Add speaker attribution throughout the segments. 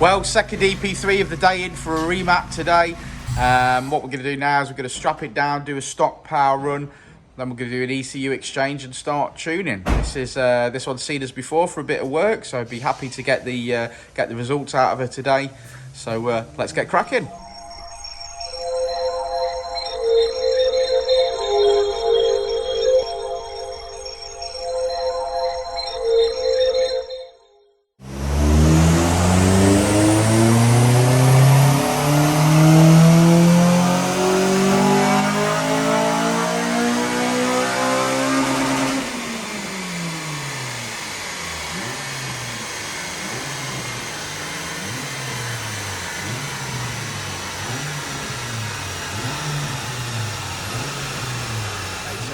Speaker 1: Well, second EP3 of the day in for a remap today. What we're going to do now is we're going to strap it down, do a stock power run, then we're going to do an ECU exchange and start tuning. This one's seen us before for a bit of work, so I'd be happy to get the results out of her today. So let's get cracking.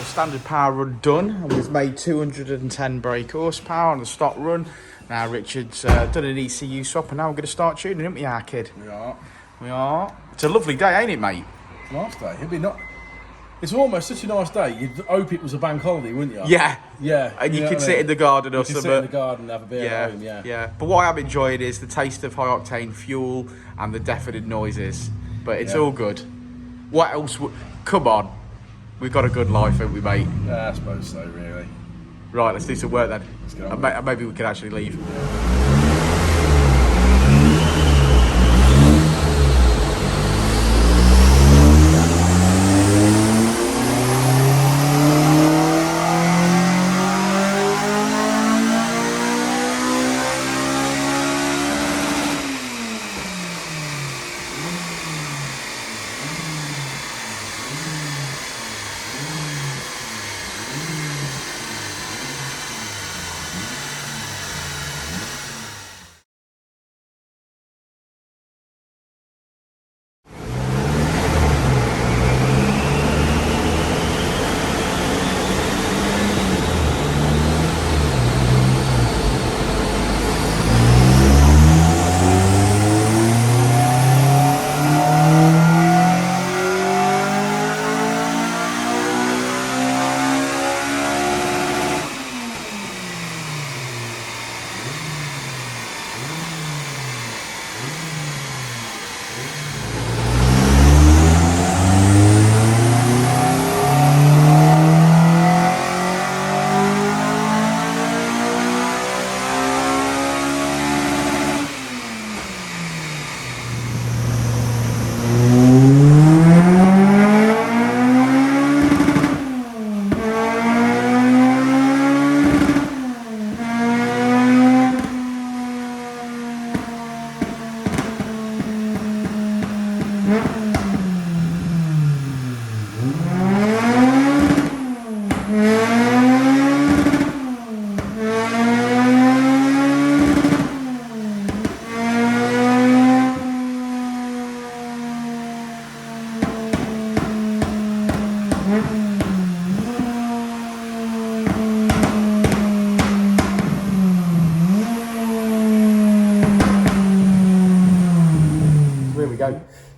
Speaker 1: Standard power run done, and we've made 210 brake horsepower on the stock run. Now Richard's done an ECU swap, and now we're going to start tuning, aren't we, our kid? We are. It's a lovely day, ain't it, mate?
Speaker 2: It's a nice day. It'd be not. It's almost such a nice day. You'd hope it was a bank holiday, wouldn't you?
Speaker 1: Yeah.
Speaker 2: Yeah.
Speaker 1: And you could sit in the garden or something.
Speaker 2: Sit in the garden and have a beer at home,
Speaker 1: Yeah. But what I'm enjoying is the taste of high octane fuel and the deafening noises. But it's all good. What else? Come on. We've got a good life, haven't we, mate?
Speaker 2: Yeah, I suppose so, really.
Speaker 1: Right, let's do some work then.
Speaker 2: Let's get on.
Speaker 1: Maybe we can actually leave.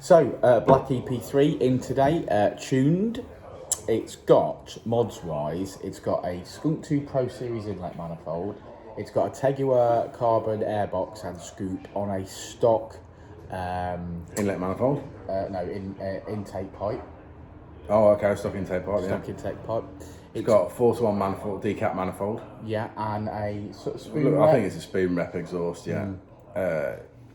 Speaker 1: So, Black EP3 in today, tuned. It's got, mods-wise, it's got a Skunk 2 Pro Series inlet manifold. It's got a Tegua carbon airbox and scoop on a stock...
Speaker 2: inlet manifold?
Speaker 1: Intake pipe.
Speaker 2: Oh, okay, stock intake pipe,
Speaker 1: Stock intake pipe.
Speaker 2: It's got a 4-to-1 manifold, decap manifold.
Speaker 1: Yeah, and a sort of spoon
Speaker 2: Look,
Speaker 1: rep.
Speaker 2: I think it's a spoon rep exhaust,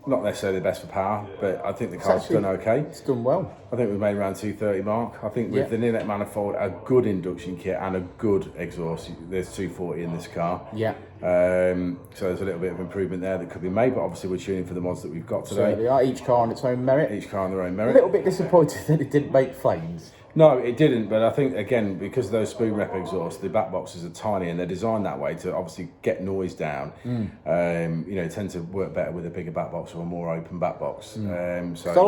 Speaker 2: not necessarily the best for power, but I think the car's done okay.
Speaker 1: It's done well.
Speaker 2: I think we've made around 230 mark. I think with the inlet manifold, a good induction kit and a good exhaust, there's 240 in this car.
Speaker 1: Yeah.
Speaker 2: So there's a little bit of improvement there that could be made, but obviously we're tuning for the mods that we've got today.
Speaker 1: Certainly are. Each car on its own merit.
Speaker 2: Each car on their own merit.
Speaker 1: A little bit disappointed that it didn't make flames.
Speaker 2: No, it didn't, but I think, again, because of those spoon rep exhausts, the back boxes are tiny and they're designed that way to obviously get noise down. Tend to work better with a bigger back box or a more open back box. So
Speaker 1: I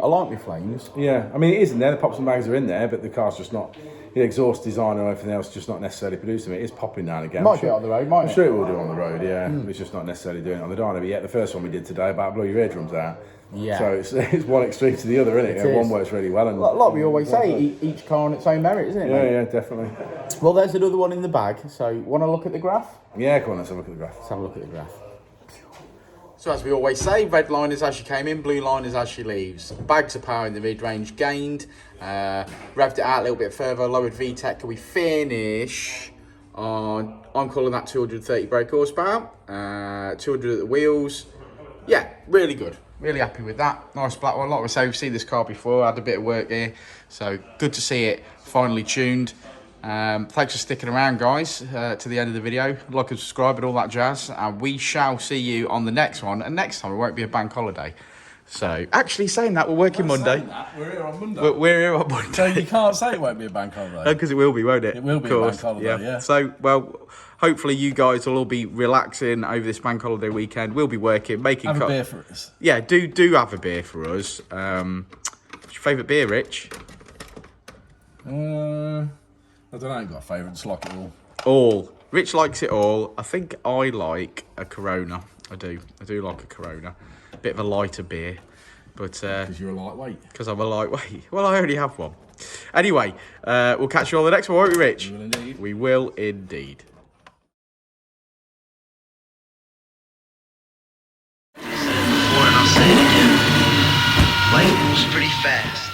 Speaker 1: like my flames.
Speaker 2: Yeah, I mean, it is in there, the pops and bangs are in there, but the car's just not, the exhaust design and everything else just not necessarily producing it. It is popping now and again.
Speaker 1: Might do it on the road, might it?
Speaker 2: I'm sure it will do on the road, yeah. It's just not necessarily doing it on the dyno. But yet the first one we did today about blow your eardrums out.
Speaker 1: Yeah.
Speaker 2: So it's one extreme to the other, isn't it? One works really well. And
Speaker 1: like we always say, each car on its own merit, isn't it?
Speaker 2: Yeah,
Speaker 1: mate?
Speaker 2: yeah, definitely.
Speaker 1: Well, there's another one in the bag. So, want to look at the graph?
Speaker 2: Yeah, come on, let's have a look at the graph.
Speaker 1: Let's have a look at the graph. So as we always say, red line is as she came in, blue line is as she leaves. Bags of power in the mid-range gained. Revved it out a little bit further, lowered Vtec. We finish on, I'm calling that 230 brake horsepower. 200 at the wheels. Yeah, really good. Really happy with that. Nice black one. Like I say, we've seen this car before. Had a bit of work here. So good to see it finally tuned. Thanks for sticking around, guys, to the end of the video. Like and subscribe and all that jazz. And we shall see you on the next one. And next time it won't be a bank holiday. So, actually saying that, we're working Monday.
Speaker 2: We're here on Monday.
Speaker 1: We're here on Monday.
Speaker 3: So you can't say it won't be a bank holiday.
Speaker 1: Because it will be, won't it?
Speaker 3: It will be a bank holiday, yeah.
Speaker 1: So, well, hopefully you guys will all be relaxing over this bank holiday weekend. We'll be working, making...
Speaker 3: Have a beer for us.
Speaker 1: Yeah, do have a beer for us. What's your favourite beer, Rich?
Speaker 3: I don't know, I've got a favourite, just like it all.
Speaker 1: All. Rich likes it all. I think I like a Corona. I do like a Corona. Bit of a lighter beer, but
Speaker 3: Because you're a lightweight.
Speaker 1: because I'm a lightweight. Well, I already have one. Anyway, we'll catch you on the next one, won't we, Rich?
Speaker 3: We will indeed.
Speaker 1: We will indeed.
Speaker 4: Before and I'll say it again. Life moves pretty fast.